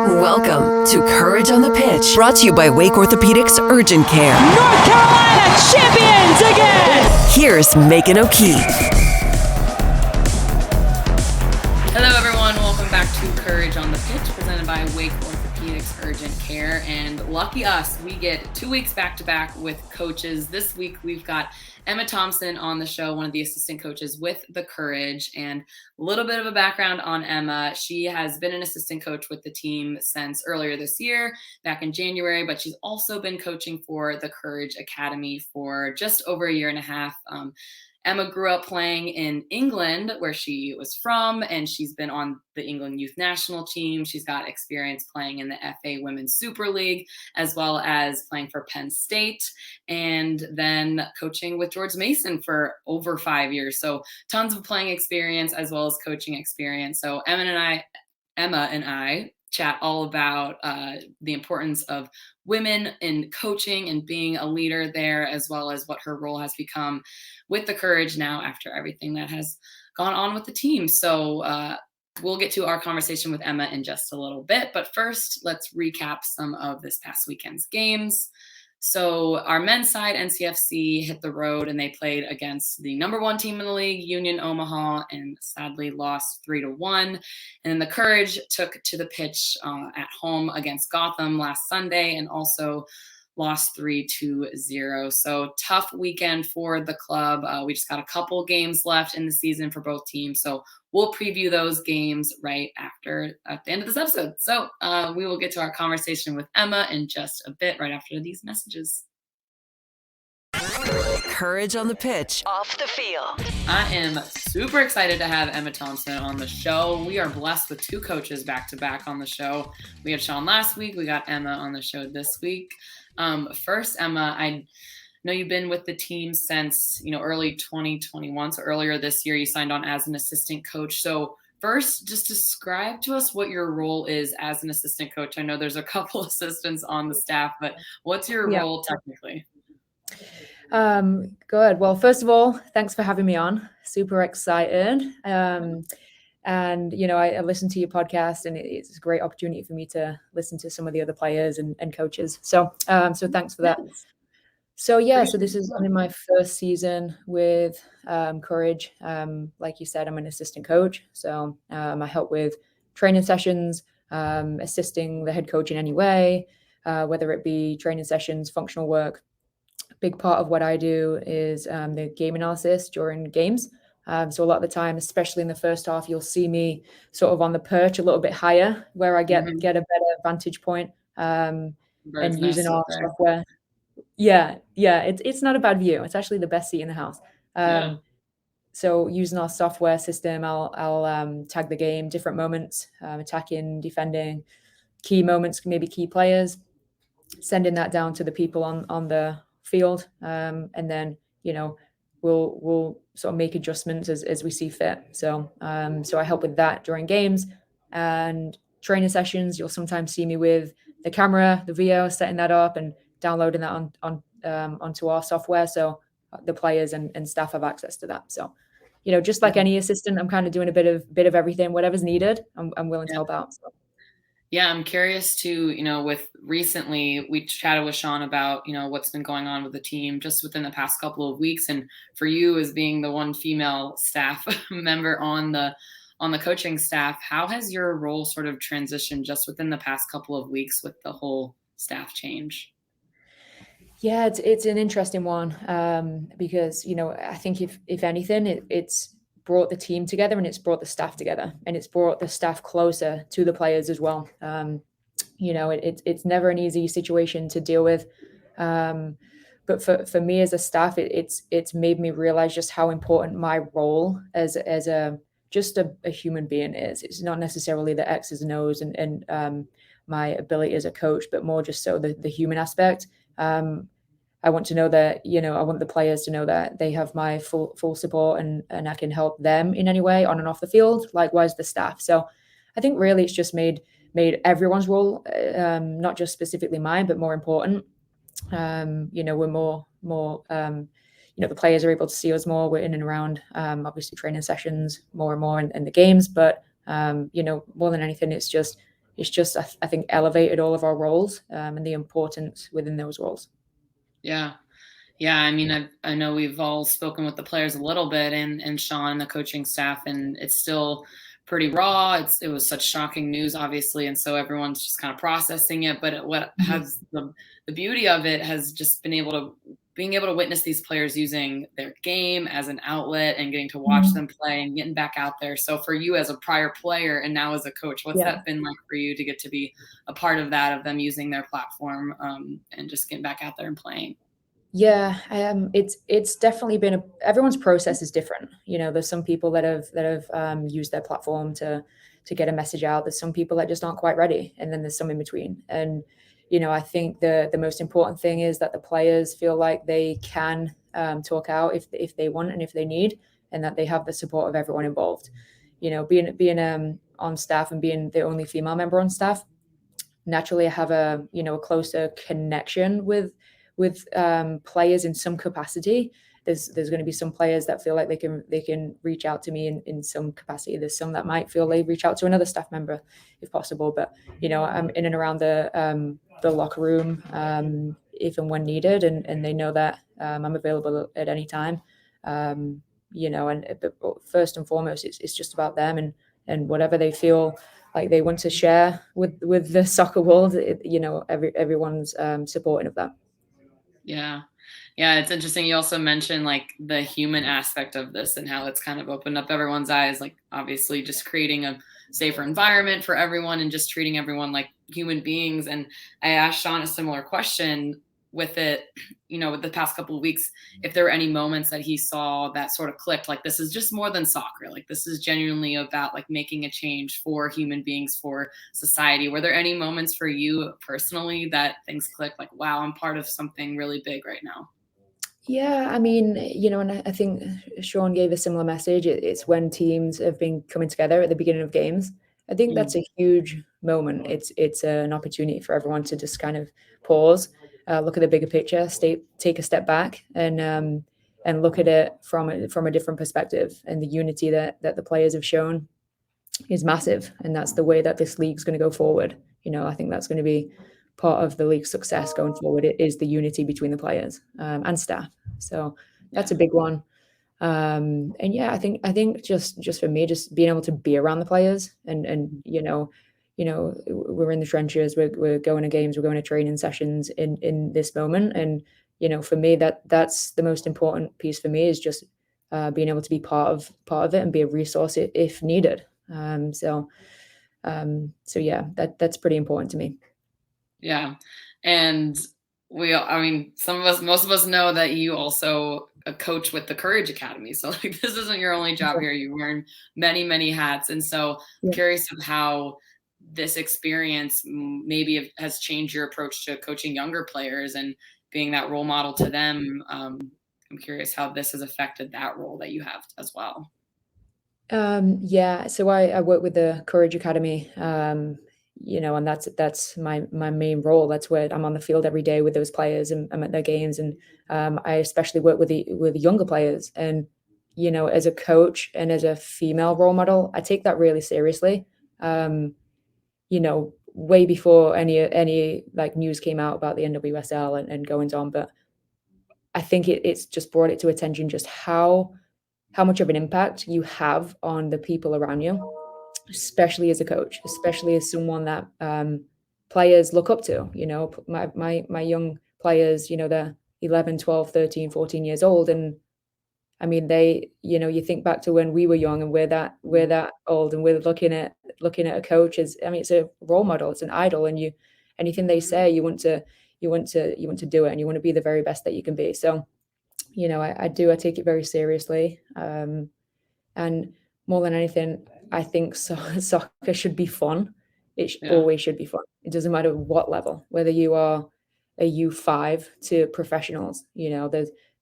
Welcome to Courage on the Pitch, brought to you by Wake Orthopedics Urgent Care. North Carolina champions again! Here's Megan O'Keefe. Hello everyone, welcome back to Courage on the Pitch, presented by Wake Orthopedics Urgent Care. And lucky us, we get 2 weeks back-to-back with coaches. This week we've got Emma Thomson on the show, one of the assistant coaches with the Courage. And a little bit of a background on Emma. She has been an assistant coach with the team since earlier this year, back in January, but she's also been coaching for the Courage Academy for just over a year and a half. Emma grew up playing in England, where she was from, and she's been on the England youth national team. She's got experience playing in the FA Women's Super League, as well as playing for Penn State, and then coaching with George Mason for over 5 years. So tons of playing experience as well as coaching experience. So Emma and I chat all about the importance of women in coaching and being a leader there, as well as what her role has become with the Courage now after everything that has gone on with the team. So we'll get to our conversation with Emma in just a little bit. But first, let's recap some of this past weekend's games. So our men's side, NCFC, hit the road and they played against the number one team in the league, Union Omaha, and sadly lost 3-1. And then the Courage took to the pitch at home against Gotham last Sunday and also lost 3-0. So tough weekend for the club. We just got a couple games left in the season for both teams. So we'll preview those games right at the end of this episode. So we will get to our conversation with Emma in just a bit, right after these messages. Courage on the Pitch, off the field. I am super excited to have Emma Thomson on the show. We are blessed with two coaches back-to-back on the show. We had Sean last week. We got Emma on the show this week. First, Emma, I know you've been with the team since, early 2021. So earlier this year, you signed on as an assistant coach. So first, just describe to us what your role is as an assistant coach. I know there's a couple assistants on the staff, but what's your role technically? Good. Well, first of all, thanks for having me on. Super excited. And, I listened to your podcast and it's a great opportunity for me to listen to some of the other players and coaches. So thanks for that. So this is only my first season with Courage. Like you said, I'm an assistant coach. So I help with training sessions, assisting the head coach in any way, whether it be training sessions, functional work. Big part of what I do is the game analysis during games. So a lot of the time, especially in the first half, you'll see me sort of on the perch a little bit higher where I get a better vantage point and using our software. Yeah. It's not a bad view. It's actually the best seat in the house. So using our software system, I'll tag the game, different moments, attacking, defending, key moments, maybe key players, sending that down to the people on the field. And then, we'll sort of make adjustments as we see fit. So I help with that during games and training sessions. You'll sometimes see me with the camera, the VO, setting that up and downloading that onto our software. So the players and staff have access to that. So, just like any assistant, I'm kind of doing a bit of everything, whatever's needed. I'm willing to help out. So. Yeah, I'm curious to, with recently we chatted with Sean about, what's been going on with the team just within the past couple of weeks. And for you as being the one female staff member on the coaching staff, how has your role sort of transitioned just within the past couple of weeks with the whole staff change? Yeah, it's an interesting one because, I think if anything, it's brought the team together and it's brought the staff together and it's brought the staff closer to the players as well. It's never an easy situation to deal with. But for me as a staff, it's made me realize just how important my role as a human being is. It's not necessarily the X's and O's and my ability as a coach, but more just so the human aspect. I want to know that, I want the players to know that they have my full support and I can help them in any way on and off the field, likewise the staff. So I think really it's just made everyone's role, not just specifically mine, but more important. We're more, the players are able to see us more. We're in and around, obviously training sessions more and more in the games, but, more than anything, it's just, it's just, I think, elevated all of our roles and the importance within those roles. Yeah. Yeah, I mean, I know we've all spoken with the players a little bit, and Sean, the coaching staff, and it's still pretty raw. It was such shocking news, obviously, and so everyone's just kind of processing it. But what has the beauty of it has just being able to witness these players using their game as an outlet and getting to watch them play and getting back out there. So for you as a prior player and now as a coach, what's that been like for you to get to be a part of that, of them using their platform and just getting back out there and playing? Yeah, it's definitely been everyone's process is different. There's some people that have used their platform to get a message out. There's some people that just aren't quite ready, and then there's some in between. And I think the most important thing is that the players feel like they can talk out if they want and if they need, and that they have the support of everyone involved. Being on staff and being the only female member on staff, naturally I have a closer connection with players in some capacity. There's going to be some players that feel like they can reach out to me in some capacity. There's some that might feel they reach out to another staff member if possible. But I'm in and around the locker room if and when needed, and they know that I'm available at any time. And first and foremost, it's just about them and whatever they feel like they want to share with the soccer world. Everyone's supporting of that. Yeah. Yeah, it's interesting. You also mentioned like the human aspect of this and how it's kind of opened up everyone's eyes, like obviously just creating a safer environment for everyone and just treating everyone like human beings. And I asked Sean a similar question with it, with the past couple of weeks, if there were any moments that he saw that sort of clicked, like this is just more than soccer. Like this is genuinely about like making a change for human beings, for society. Were there any moments for you personally that things clicked, like, wow, I'm part of something really big right now? Yeah, I mean, and I think Sean gave a similar message. It's when teams have been coming together at the beginning of games. I think that's a huge moment. It's an opportunity for everyone to just kind of pause, look at the bigger picture, take a step back, and look at it from a different perspective. And the unity that the players have shown is massive, and that's the way that this league's going to go forward. I think that's going to be part of the league's success going forward. It is the unity between the players and staff. So that's a big one. And yeah, I think just for me, just being able to be around the players and we're in the trenches, we're going to games, we're going to training sessions in this moment. And, for me, that's the most important piece for me is just being able to be part of it and be a resource if needed. So yeah, that's pretty important to me. Yeah. And most of us know that you also a coach with the Courage Academy. So like this isn't your only job here. You wear many, many hats. And so I'm curious of how this experience maybe has changed your approach to coaching younger players and being that role model to them. I'm curious how this has affected that role that you have as well. Yeah, so I work with the Courage Academy, and that's my main role. That's where I'm on the field every day with those players, and I'm at their games, and I especially work with the younger players. And as a coach and as a female role model, I take that really seriously. Way before any like news came out about the NWSL and goings on, but I think it's just brought it to attention just how much of an impact you have on the people around you, especially as a coach, especially as someone that players look up to. My young players, they're 11, 12, 13, 14 years old. And I mean, you think back to when we were young and we're that old and we're looking at a coach as, I mean, it's a role model, it's an idol. And anything they say, you want to do it and you want to be the very best that you can be. So, I take it very seriously. And more than anything, I think soccer should be fun. It always should be fun. It doesn't matter what level, whether you are a U5 to professionals.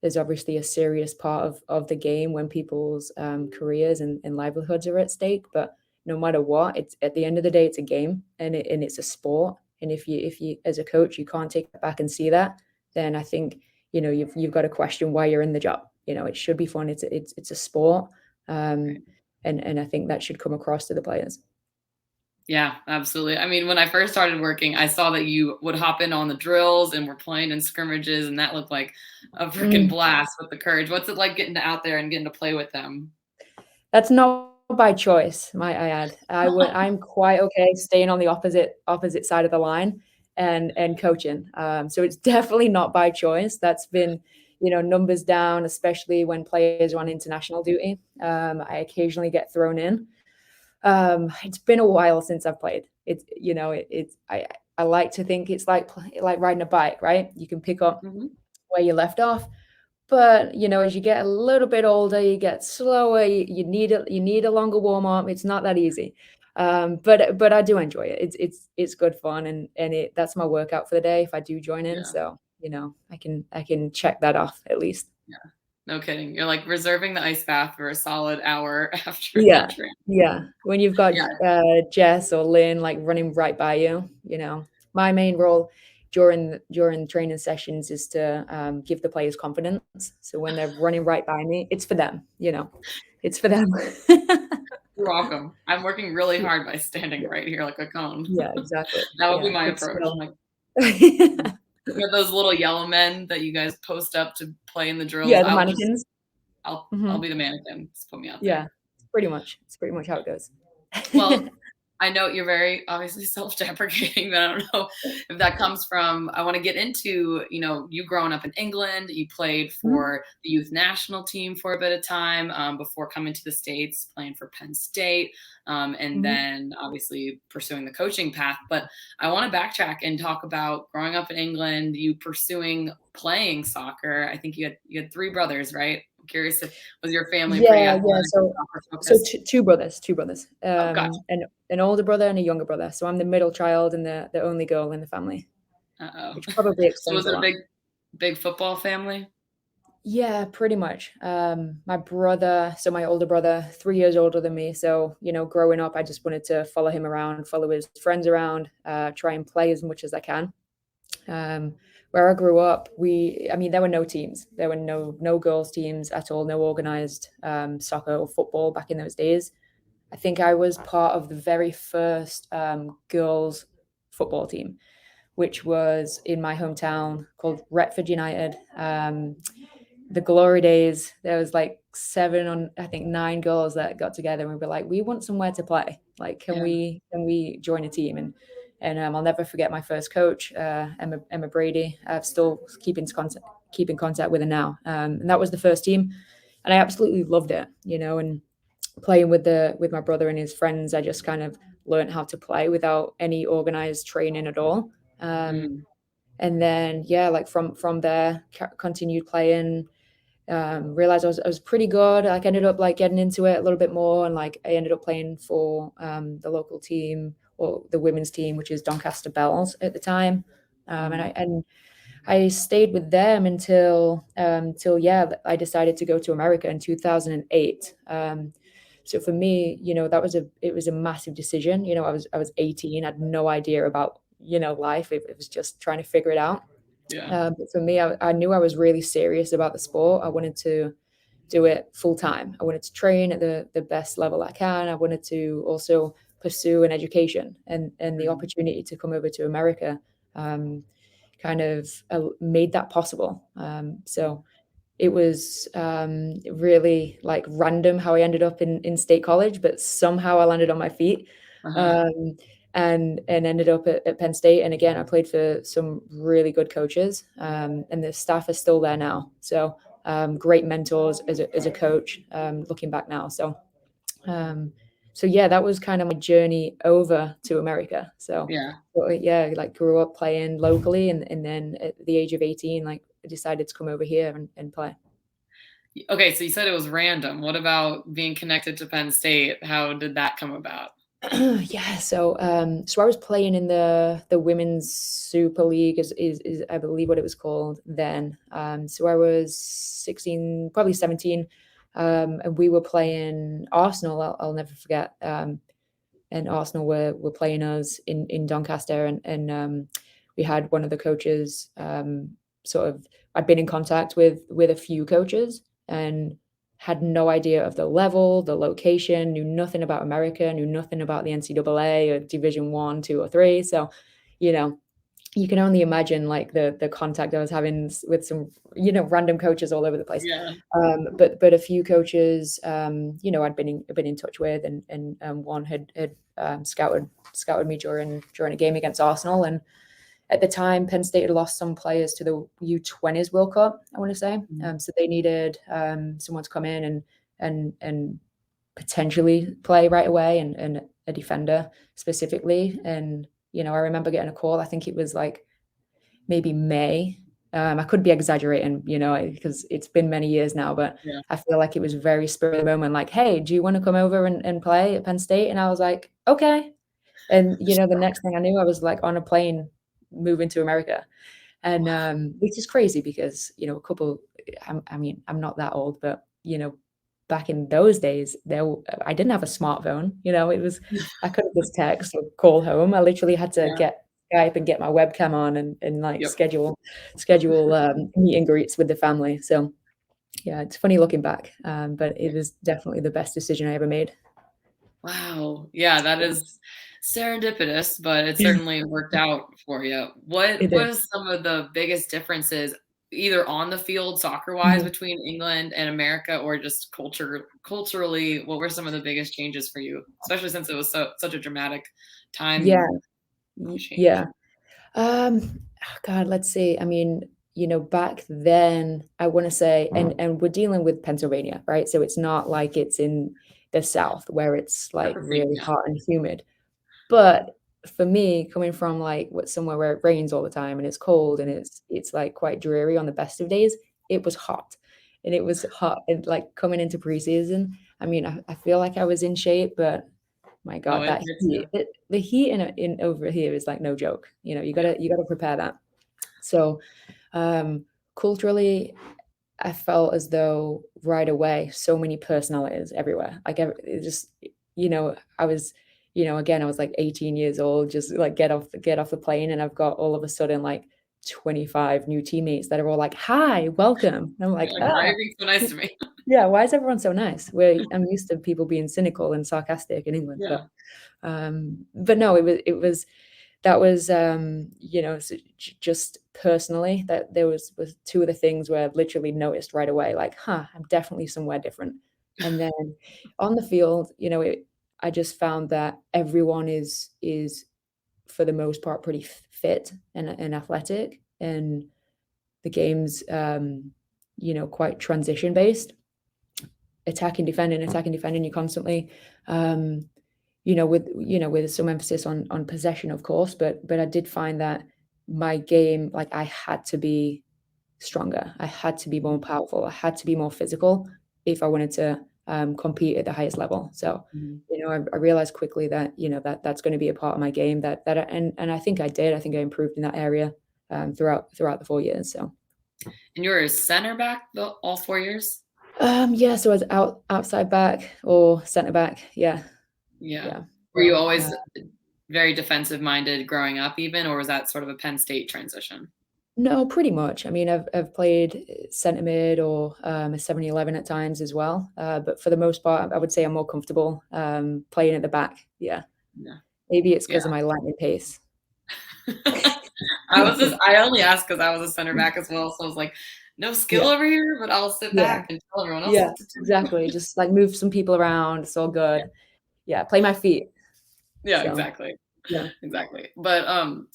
There's obviously a serious part of the game when people's careers and livelihoods are at stake. But no matter what, it's at the end of the day, it's a game and it's a sport. And if you as a coach, you can't take it back and see that, then I think you've got to question why you're in the job. It should be fun. It's a sport, and I think that should come across to the players. Yeah, absolutely. I mean, when I first started working, I saw that you would hop in on the drills and were playing in scrimmages, and that looked like a freaking Mm. blast with the Courage. What's it like getting out there and getting to play with them? That's not by choice, might I add. I'm quite okay staying on the opposite side of the line and coaching. So it's definitely not by choice. That's been, numbers down, especially when players are on international duty. I occasionally get thrown in. It's been a while since I've played. I like to think it's like riding a bike, right? You can pick up Mhm. where you left off. But, as you get a little bit older, you get slower, you need a longer warm up. It's not that easy. But I do enjoy it. It's good fun and that's my workout for the day if I do join in. Yeah, So, I can check that off at least. yeah. No kidding. You're like reserving the ice bath for a solid hour after Yeah. that training. Yeah. When you've got Yeah. Jess or Lynn like running right by you, my main role during training sessions is to give the players confidence. So when they're running right by me, it's for them, it's for them. You're welcome. I'm working really Yeah, hard by standing yeah, right here like a cone. yeah, exactly. That would be Yeah, my good approach. I'm skill. like, you know those little yellow men that you guys post up to play in the drills? Yeah, the mannequins. I'll Mhm. be the mannequin. Just put me out Yeah, there. it's pretty much how it goes. Well, I know you're very obviously self-deprecating, but I don't know if that comes from I want to get into, you growing up in England, you played Mhm, for the youth national team for a bit of time before coming to the States, playing for Penn State, and mhm. then obviously pursuing the coaching path. But I want to backtrack and talk about growing up in England, you pursuing playing soccer. I think you had three brothers, right? I'm curious if was your family pretty Yeah, yeah. athletic and So soccer so focused? two brothers, two brothers. Oh, gotcha. An older brother and a younger brother. So I'm the middle child and the only girl in the family, Uh-oh. which probably So explains was a it a lot. big football family? Yeah, pretty much. My older brother, 3 years older than me. So, growing up, I just wanted to follow him around, follow his friends around, try and play as much as I can. Um, where I grew up, there were no teams. There were no girls teams at all, no organized soccer or football back in those days. I think I was part of the very first girls football team, which was in my hometown called Retford United. The glory days, there was like I think 9 girls that got together and we were like, we want somewhere to play. Like, can Yeah. we join a team? And I'll never forget my first coach, Emma Brady. I've still keep in contact with her now. And that was the first team, and I absolutely loved it. And playing with my brother and his friends, I just kind of learned how to play without any organized training at all. Um, Mm, and then yeah, like from there, continued playing. Realized I was pretty good. Like ended up like getting into it a little bit more, and like I ended up playing for the local team or the women's team, which is Doncaster Bells at the time. mm, And I stayed with them until yeah, I decided to go to America in 2008. So for me, it was a massive decision. I was 18, I had no idea about life. It was just trying to figure it out. yeah. But for me, I knew I was really serious about the sport. I wanted to do it full time. I wanted to train at the best level I can. I wanted to also pursue an education, and the Mhm. opportunity to come over to America um, kind of made that possible. So it was really like random how I ended up in state college, but somehow I landed on my feet. Uh-huh. Um, and ended up at Penn State. And again, I played for some really good coaches, and the staff are still there now. So great mentors as a coach. Looking back now, um, so yeah, that was kind of my journey over to America. Yeah. Yeah, like grew up playing locally, and then at the age of 18, like I decided to come over here and play. Okay, so you said it was random. What about being connected to Penn State? How did that come about? Yeah, so I was playing in the women's Super League is I believe what it was called then. So I was 16, probably 17, and we were playing Arsenal. I'll never forget. And Arsenal were playing us in Doncaster, and we had one of the coaches sort of I'd been in contact with a few coaches, and had no idea of the level, the location, knew nothing about America, knew nothing about the NCAA or Division 1, 2, or 3. So, you know, you can only imagine like the contact I was having with some, random coaches all over the place. Yeah. But a few coaches, I'd been in touch with, and one had scouted me during a game against Arsenal. And at the time, Penn State had lost some players to the U20s World Cup, I want to say. So they needed someone to come in and potentially play right away, and a defender specifically. And, I remember getting a call. I think it was like maybe May. I could be exaggerating, because it's been many years now, but Yeah. I feel like it was very spur of the moment, like, hey, do you want to come over and play at Penn State? And I was like, okay. And, the next thing I knew, I was like on a plane moving to America. And which is crazy because, I'm not that old, but, back in those days, I didn't have a smartphone. It was, I couldn't just text or call home. I literally had to get Skype and get my webcam on and like schedule meet and greets with the family. So yeah, it's funny looking back, but it was definitely the best decision I ever made. Wow. Yeah, that is serendipitous, but it certainly worked out for you. What It did. was some of the biggest differences, either on the field, soccer-wise, between England and America, or just culturally? What were some of the biggest changes for you, especially since it was such a dramatic time Yeah. change? Yeah. God, let's see. I mean, back then, I want to say, and we're dealing with Pennsylvania, right? So it's not like it's in the South where it's like really hot and humid. But for me, coming from like somewhere where it rains all the time and it's cold and it's like quite dreary on the best of days, it was hot. And it was hot, and like coming into preseason, I mean, I feel like I was in shape, but my Oh, God, it that hits heat, you. the heat in over here is like no joke. You gotta prepare that. So, culturally, I felt as though right away so many personalities everywhere. Like it just, I was, again, I was like 18 years old, just like get off the plane, and I've got all of a sudden like 25 new teammates that are all like, "Hi, welcome." And I'm like, You're like, "Why are "Ah, you being so nice to me?" yeah, why is everyone so nice?" I'm used to people being cynical and sarcastic in England, Yeah. but no, it was that was, just personally, that there was two of the things where I've literally noticed right away, like, "Huh, I'm definitely somewhere different." And then on the field, I just found that everyone is for the most part pretty fit and athletic, and the game's, quite transition based. Attacking, defending, you constantly, with some emphasis on possession, of course, but I did find that my game, like, I had to be stronger. I had to be more powerful. I had to be more physical if I wanted to compete at the highest level. So, Mhm. I realized quickly that, that's going to be a part of my game and I think I did. I think I improved in that area throughout the 4 years. So, And you were a center back all 4 years? yeah, so I was outside back or center back. Yeah. Yeah. Yeah. Were you Uh, always very defensive-minded growing up even, or was that sort of a Penn State transition? No, pretty much. I mean, I've played centre mid or a 7-11 at times as well. But for the most part, I would say I'm more comfortable playing at the back. Yeah. Yeah. Maybe it's Yeah. because of my lightning pace. I only asked because I was a center back as well, so I was like, "No skill Yeah. over here, but I'll sit Yeah. back and tell everyone else Yeah. what to do." Exactly. Just like move some people around. It's all good. Yeah. Play my feet. Yeah, So exactly. yeah. Exactly. But,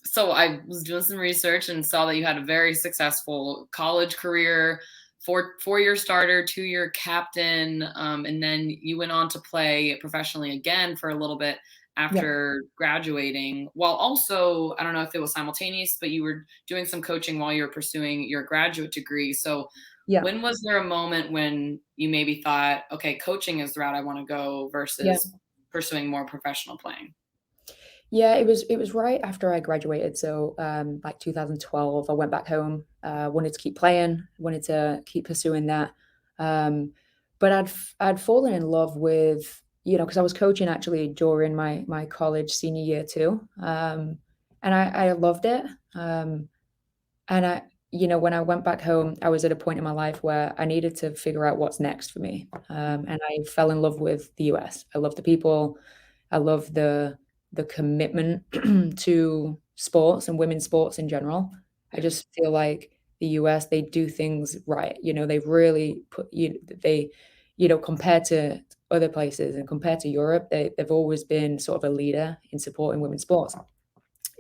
so I was doing some research and saw that you had a very successful college career, four-year starter, two-year captain, and then you went on to play professionally again for a little bit Yeah. after graduating, while also, I don't know if it was simultaneous, but you were doing some coaching while you were pursuing your graduate degree. So Yeah. when was there a moment when you maybe thought, okay, coaching is the route I want to go Yeah. versus pursuing more professional playing? Yeah, it was right after I graduated. So, like 2012, I went back home, wanted to keep playing, wanted to keep pursuing that. Um, but I'd fallen in love with, because I was coaching actually during my college senior year too. And I loved it. And when I went back home, I was at a point in my life where I needed to figure out what's next for me. And I fell in love with the US. I love the people. I love the commitment to sports and women's sports in general. I just feel like the US, they do things right. They've really compared to other places and compared to Europe, they've always been sort of a leader in supporting women's sports.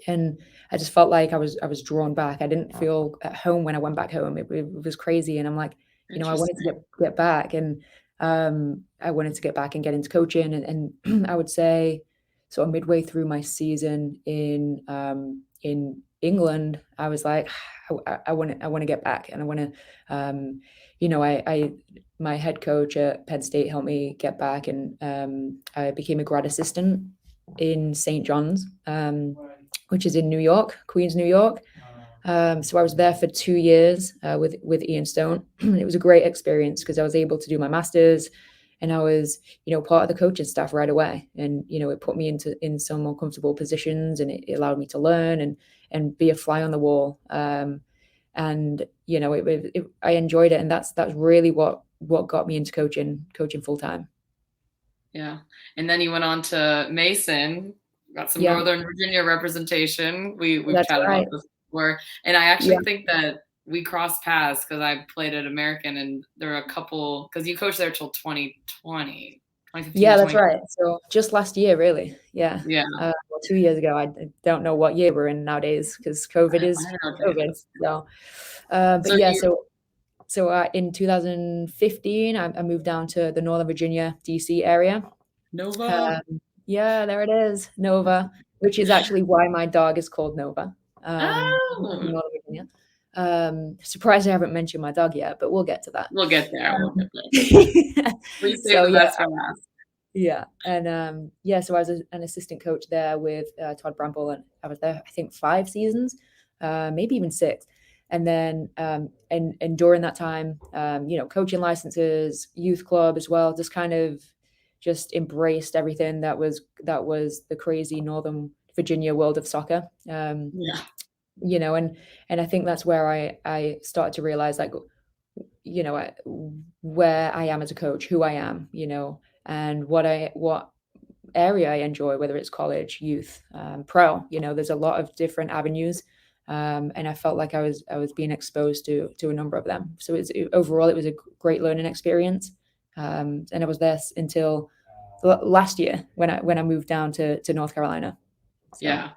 And I just felt like I was drawn back. I didn't feel at home when I went back home. It was crazy, and I'm like, I wanted to get back, and I wanted to get back and get into coaching. And I would say, sort of midway through my season in England, I was like, I want to get back, and I want to, I my head coach at Penn State helped me get back, and I became a grad assistant in St. John's. Which is in New York, Queens, New York. So I was there for 2 years with Ian Stone. It was a great experience because I was able to do my master's, and I was, part of the coaching staff right away. And it put me in some more comfortable positions, and it allowed me to learn and be a fly on the wall. And I enjoyed it, and that's really what got me into coaching full time. Yeah, and then you went on to Mason. Got some Northern Virginia representation. We've chatted about this before. And I actually think that we crossed paths because I played at American, and there were a couple, because you coached there till 2020. Yeah, that's right. So just last year, really. Yeah. Yeah. 2 years ago. I don't know what year we're in nowadays because COVID is COVID. So, so in 2015, I moved down to the Northern Virginia, DC area. Nova. Yeah, there it is, Nova, which is actually why my dog is called Nova. Northern Virginia. Surprised I haven't mentioned my dog yet, but we'll get to that. We'll get there. Please save the best for last. Yeah, and so I was an assistant coach there with Todd Bramble, and I was there, I think, 5 seasons, maybe even 6. And then and during that time, coaching licenses, youth club as well, just embraced everything that was the crazy Northern Virginia world of soccer. And I think that's where I started to realize, like, where I am as a coach, who I am, and what area I enjoy, whether it's college, youth, pro. There's a lot of different avenues, and I felt like I was being exposed to a number of them. So overall, it was a great learning experience. And I was there until last year when I moved down to North Carolina. So. Yeah.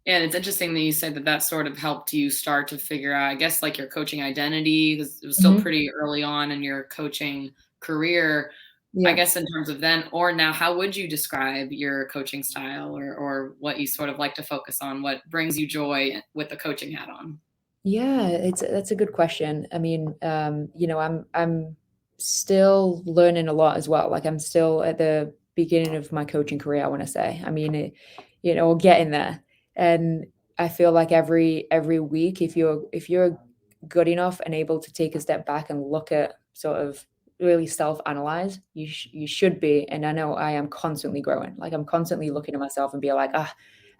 And it's interesting that you said that sort of helped you start to figure out, I guess, like your coaching identity, because it was still pretty early on in your coaching career. Yeah. I guess in terms of then or now, how would you describe your coaching style or what you sort of like to focus on? What brings you joy with the coaching hat on? Yeah, that's a good question. I mean, I'm still learning a lot as well. Like, I'm still at the beginning of my coaching career, I want to say. I mean, getting there. And I feel like every week, if you're good enough and able to take a step back and look at, sort of really self-analyze, you should be. And I know I am constantly growing. Like, I'm constantly looking at myself and be like,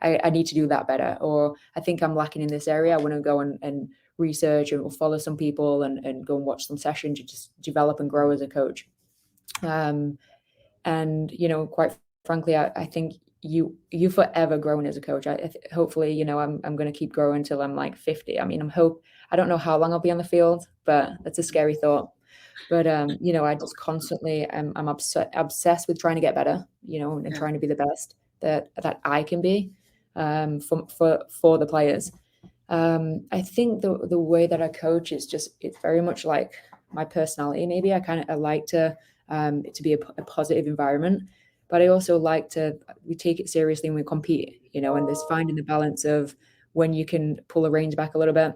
I need to do that better. Or I think I'm lacking in this area. I want to go and research and follow some people and go and watch some sessions to just develop and grow as a coach. And, quite frankly, I think you forever growing as a coach. Hopefully, I'm going to keep growing until I'm like 50. I mean, I don't know how long I'll be on the field, but that's a scary thought. But, I just constantly, I'm obsessed with trying to get better, and trying to be the best that I can be, for the players. I think the way that I coach is it's very much like my personality. Maybe I like to be a positive environment, but I also like we take it seriously when we compete, and there's finding the balance of when you can pull the reins back a little bit,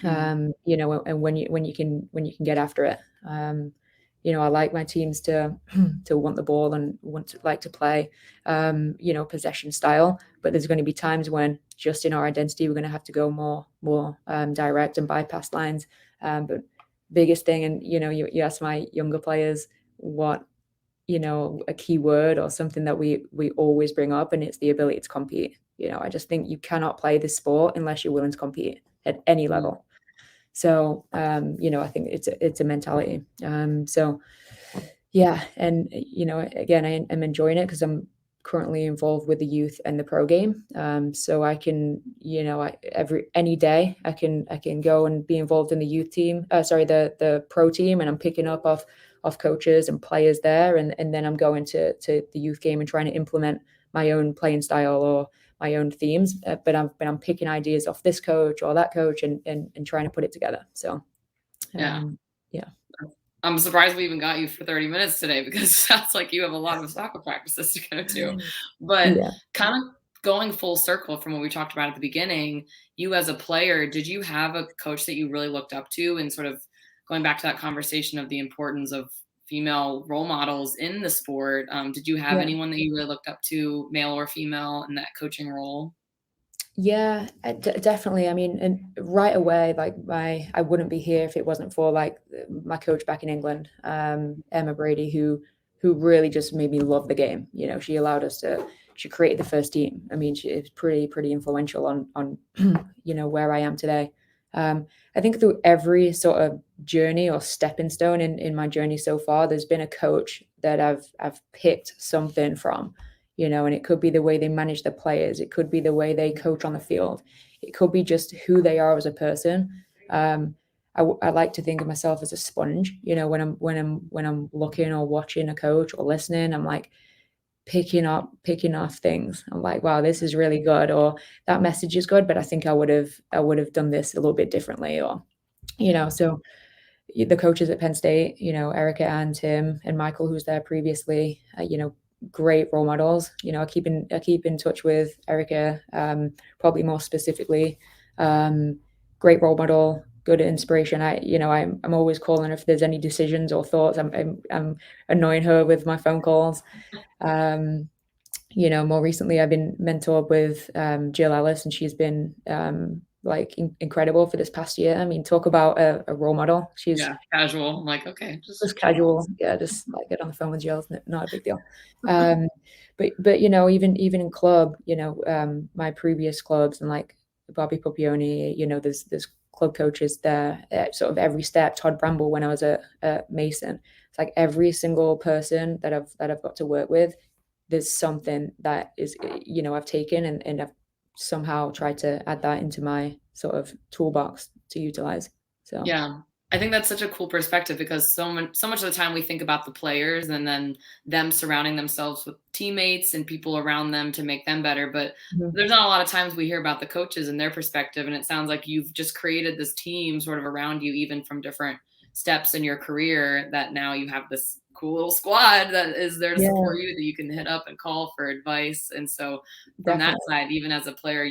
and when you can get after it. I like my teams to want the ball and like to play, possession style, but there's going to be times when just in our identity, we're going to have to go more direct and bypass lines. But biggest thing, and, you ask my younger players what, a key word or something that we always bring up, and it's the ability to compete. I just think you cannot play this sport unless you're willing to compete at any level. So, I think it's a mentality. So yeah. And, again, I'm enjoying it because I'm currently involved with the youth and the pro game. So I can, any day I can go and be involved in the youth team, the pro team, and I'm picking up off coaches and players there. And then I'm going to the youth game and trying to implement my own playing style or my own themes. But I'm picking ideas off this coach or that coach and trying to put it together. So, Yeah. yeah. I'm surprised we even got you for 30 minutes today because it sounds like you have a lot of soccer practices to go to. But Yeah. kind of going full circle from what we talked about at the beginning, you as a player, did you have a coach that you really looked up to, and sort of going back to that conversation of the importance of female role models in the sport? Did you have Yeah. anyone that you really looked up to, male or female, in that coaching role? Yeah, definitely. I mean, and right away, like I wouldn't be here if it wasn't for like my coach back in England, Emma Brady, who really just made me love the game. She allowed us to. She created the first team. I mean, she is pretty influential on where I am today. I think through every sort of journey or stepping stone in my journey so far, there's been a coach that I've picked something from. And it could be the way they manage their players. It could be the way they coach on the field. It could be just who they are as a person. I like to think of myself as a sponge. When I'm looking or watching a coach or listening, I'm like picking off things. I'm like, wow, this is really good, or that message is good, but I think I would have done this a little bit differently, or So the coaches at Penn State, Erica and Tim and Michael, who's there previously, great role models. I keep in touch with Erica, probably more specifically. Great role model, good inspiration. I'm always calling her if there's any decisions or thoughts. I'm annoying her with my phone calls. More recently I've been mentored with Jill Ellis, and she's been incredible for this past year. I mean, talk about a role model. She's Casual. I'm like, okay, just casual. Yeah, just like get on the phone with Jill. Not a big deal. But even in club, my previous clubs and like Bobby Pupioni, there's club coaches there at sort of every step. Todd Bramble when I was at Mason. It's like every single person that I've got to work with, there's something that is, I've taken and I've somehow tried to add that into my sort of toolbox to utilize. So yeah. I think that's such a cool perspective because so much of the time we think about the players and then them surrounding themselves with teammates and people around them to make them better. But there's not a lot of times we hear about the coaches and their perspective. And it sounds like you've just created this team sort of around you, even from different steps in your career, that now you have this cool little squad that is there to support you, that you can hit up and call for advice. And so from that side, even as a player,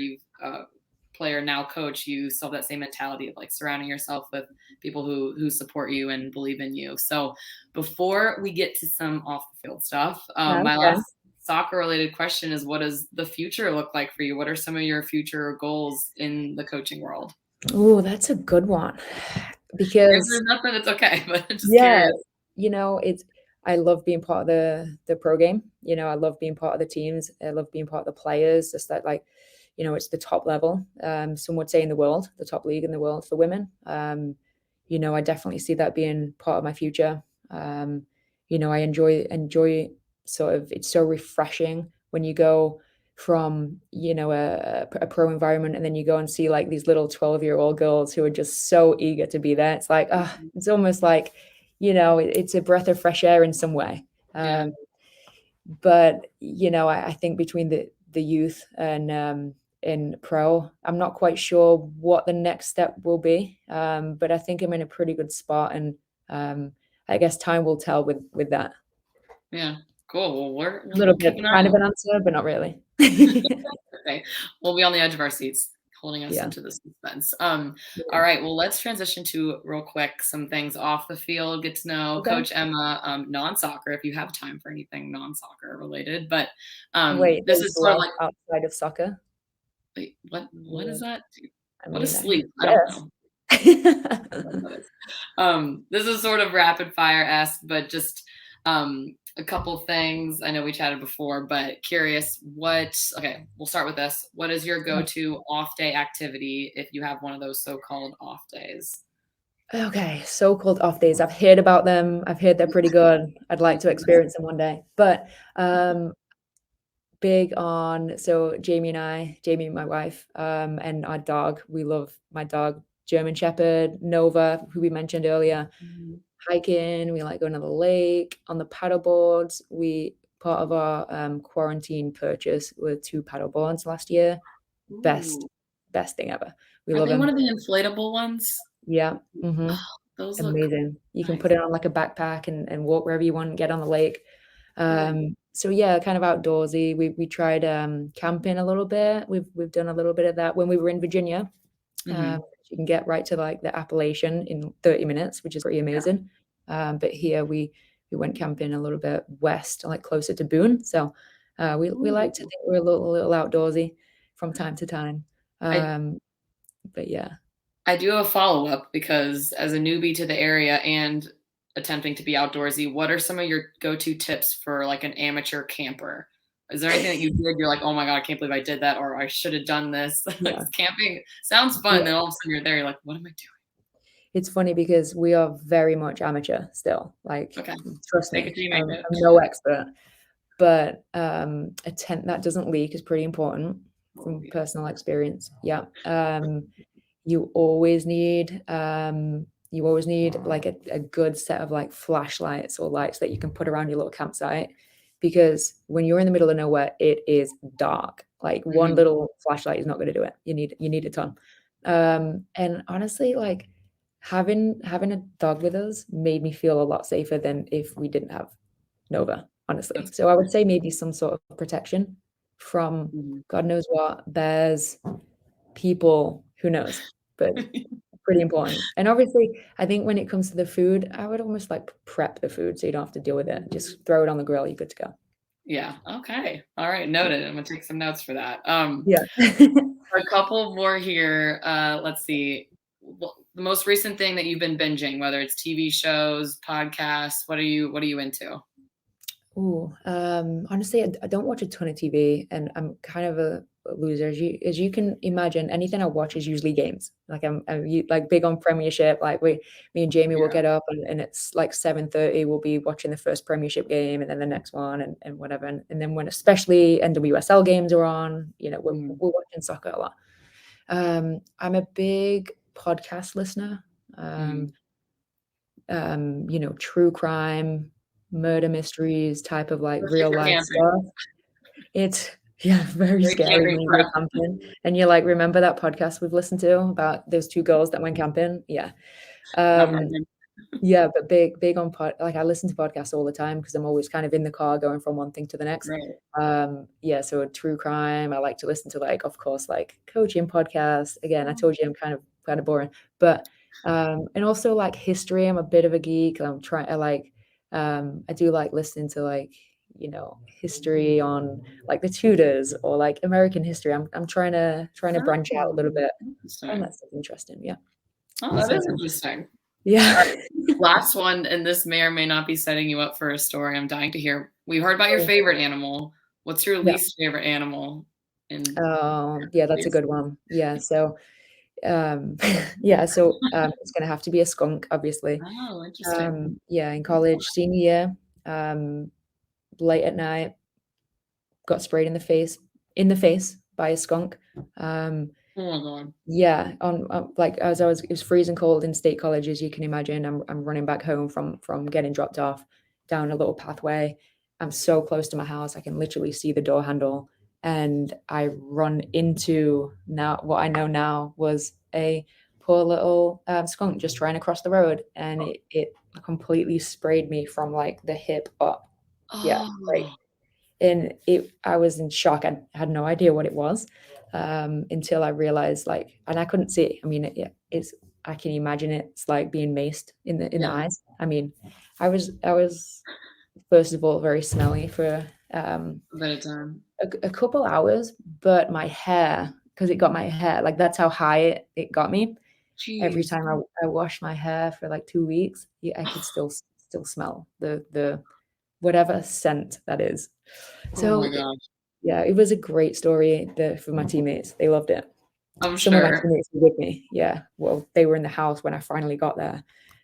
player now coach, you still have that same mentality of like surrounding yourself with people who support you and believe in you. So before we get to some off the field stuff, my last soccer related question is, what does the future look like for you? What are some of your future goals in the coaching world? Oh, that's a good one. Because if there's nothing, it's okay, but just curious. I love being part of the pro game. I love being part of the teams. I love being part of the players. Just that, like, it's the top level. Some would say in the world, the top league in the world for women. I definitely see that being part of my future. I enjoy sort of, it's so refreshing when you go from, a pro environment and then you go and see like these little 12-year-old girls who are just so eager to be there. It's like, it's almost like, it's a breath of fresh air in some way. But, I think between the youth and in pro, I'm not quite sure what the next step will be. But I think I'm in a pretty good spot, and I guess time will tell with that. Yeah, cool. Well, A little bit kind of an answer, but not really. Okay, we'll be on the edge of our seats, holding us into the suspense. All right, well, let's transition to real quick some things off the field. Get to know Coach Emma, non-soccer, if you have time for anything non-soccer related. But Wait, this is sort of like outside of soccer. Wait, what is that? What mean, is sleep? I don't know. This is sort of rapid fire-esque, but just a couple things. I know we chatted before, but curious okay, we'll start with this. What is your go-to off day activity if you have one of those so-called off days? Okay, so-called off days. I've heard about them. I've heard they're pretty good. I'd like to experience them one day. But big on Jamie, my wife, and our dog. We love my dog, German Shepherd, Nova, who we mentioned earlier. Mhm. Hiking, we like going to the lake, on the paddle boards. Part of our quarantine purchase were 2 paddle boards last year. Best Ooh. best thing ever. We Are love they one them. of the inflatable ones? Yeah, Oh, those look amazing. You can nice. put it on like a backpack and walk wherever you want, get on the lake. Right. So yeah, kind of outdoorsy. We tried camping a little bit. We've done a little bit of that when we were in Virginia. Mhm. You can get right to like the Appalachian in 30 minutes, which is pretty Yeah. amazing. But here we went camping a little bit west, like closer to Boone. So we like to Ooh. think we're a little outdoorsy from time to time. I But yeah. I do have a follow-up because as a newbie to the area and attempting to be outdoorsy, what are some of your go-to tips for like an amateur camper? Is there anything that you did? You're like, oh my God, I can't believe I did that, or I should have done this. Like, Yeah. camping sounds fun. Yeah. Then all of a sudden you're there, you're like, what am I doing? It's funny because we are very much amateur still. Like, Okay. trust Take it me, till you make I'm it. no expert, but a tent that doesn't leak is pretty important Oh, from yeah. personal experience. Yeah. You always need like a good set of like flashlights or lights that you can put around your little campsite, because when you're in the middle of nowhere, it is dark. Like one Mhm. little flashlight is not going to do it. You need a ton. And honestly, like having a dog with us made me feel a lot safer than if we didn't have Nova, honestly. That's So I would say maybe some sort of protection from mhm. God knows what, bears, people, who knows? But pretty important. And obviously, I think when it comes to the food, I would almost like prep the food so you don't have to deal with it. Just throw it on the grill, you're good to go. Yeah. Okay. All right. Noted. I'm gonna take some notes for that. Yeah. A couple more here. Let's see. The most recent thing that you've been binging, whether it's TV shows, podcasts, what are you into? Ooh, honestly, I don't watch a ton of TV, and I'm kind of a loser. As you can imagine, anything I watch is usually games. Like like big on Premiership. Like me and Jamie will Yeah. get up, and it's like 7:30. We'll be watching the first Premiership game, and then the next one, and whatever. And then when especially NWSL games are on, Mhm. we're watching soccer a lot. I'm a big podcast listener. Um, Mhm. True crime, murder mysteries, type of like Especially real for life camping. stuff. It's yeah, very Great scary camping when you prep. go camping and you're like, remember that podcast we've listened to about those 2 girls that went camping? Yeah. Not Um, running. yeah, but big on like I listen to podcasts all the time because I'm always kind of in the car going from one thing to the next. Right. Yeah, so true crime, I like to listen to like, of course, like coaching podcasts. Again, I Oh, told you I'm kind of boring, but and also like history. I'm a bit of a geek. I do like listening to like, history on like the Tudors or like American history. I'm trying to branch out a little oh, bit. I find interesting. that stuff interesting. Yeah. Oh, that So is interesting. yeah. Last one, and this may or may not be setting you up for a story. I'm dying to hear. We heard about your favorite animal. What's your Yeah. least favorite animal in Oh, yeah, that's a please? good one. Yeah, so, yeah, so, it's gonna have to be a skunk, obviously. Oh, interesting. Yeah, in college, senior year, um, late at night, got sprayed in the face by a skunk. Um, Oh my god. yeah, like, as it was freezing cold in state college, as you can imagine. I'm running back home from getting dropped off down a little pathway. I'm so close to my house, I can literally see the door handle, and I run into now what I know now was a poor little, skunk just trying to cross the road, and it completely sprayed me from, like, the hip up. Yeah, like Oh, and I was in shock. I had no idea what it was, until I realized, like, and I couldn't see it. I mean, it's I can imagine it's like being maced in the yeah, eyes. I mean, I was first of all very smelly for a bit of time. a couple hours, but my hair, because it got my hair, like that's how high it got me. Every Jeez. time I washed my hair for like 2 weeks, yeah, I could still smell the whatever scent that is. Oh my So gosh. yeah, it was a great story for my teammates. They loved it. I'm some of my sure. teammates were with me. Yeah. Well, they were in the house when I finally got there,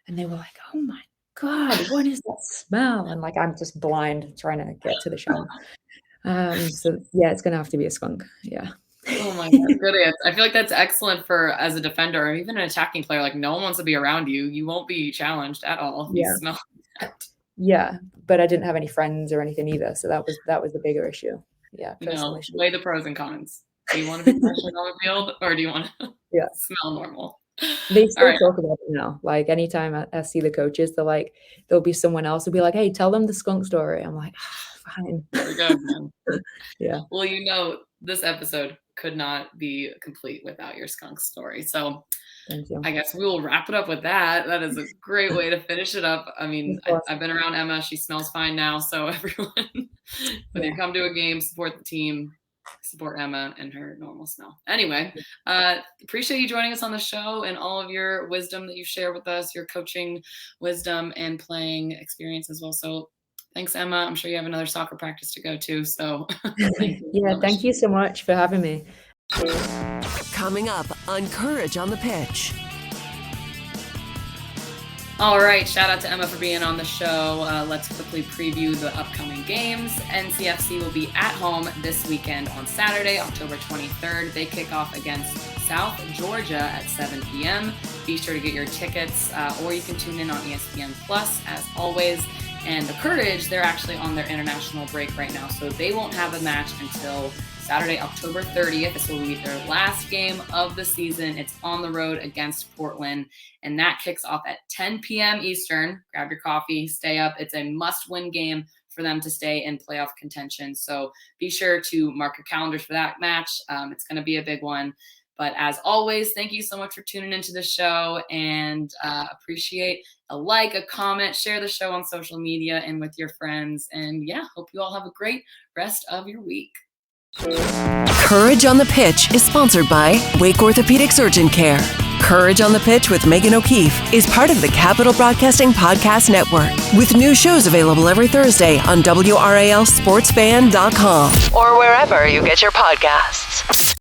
and they were like, "Oh my God, what is that smell?" And like, I'm just blind trying to get to the shower. So yeah, it's gonna have to be a skunk. Yeah. Oh my God, good answer. I feel like that's excellent for as a defender or even an attacking player. Like no one wants to be around you. You won't be challenged at all if you Yeah. smell that. Yeah. But I didn't have any friends or anything either, so that was the bigger issue. Yeah, personal issue. Weigh the pros and cons. Do you want to be pressured on the field or do you want to Yeah. smell normal? They All still right. talk about it now. Like anytime I see the coaches, they're like, there'll be someone else who'll be like, "Hey, tell them the skunk story." I'm like, fine. Very good, man. Yeah. Well, this episode could not be complete without your skunk story. So Thank you. I guess we will wrap it up with that. That is a great way to finish it up. I mean, Of course. I've been around Emma. She smells fine now. So everyone, when you come to a game, support the team, support Emma and her normal smell. Anyway, appreciate you joining us on the show and all of your wisdom that you share with us, your coaching wisdom and playing experience as well. So thanks, Emma. I'm sure you have another soccer practice to go to. So thank you. Yeah, thank you so much for having me. Coming up on Courage on the Pitch. All right, shout out to Emma for being on the show. Let's quickly preview the upcoming games. NCFC will be at home this weekend on Saturday, October 23rd. They kick off against South Georgia at 7 p.m. Be sure to get your tickets, or you can tune in on ESPN Plus as always. And the Courage, they're actually on their international break right now, so they won't have a match until Saturday, October 30th. This will be their last game of the season. It's on the road against Portland, and that kicks off at 10 p.m. Eastern. Grab your coffee, stay up. It's a must-win game for them to stay in playoff contention. So be sure to mark your calendars for that match. It's going to be a big one. But as always, thank you so much for tuning into the show, and appreciate a like, a comment, share the show on social media and with your friends. And yeah, hope you all have a great rest of your week. Courage on the Pitch is sponsored by Wake Orthopedics Urgent Care. Courage on the Pitch with Megan O'Keefe is part of the Capital Broadcasting Podcast Network, with new shows available every Thursday on WRALSportsFan.com or wherever you get your podcasts.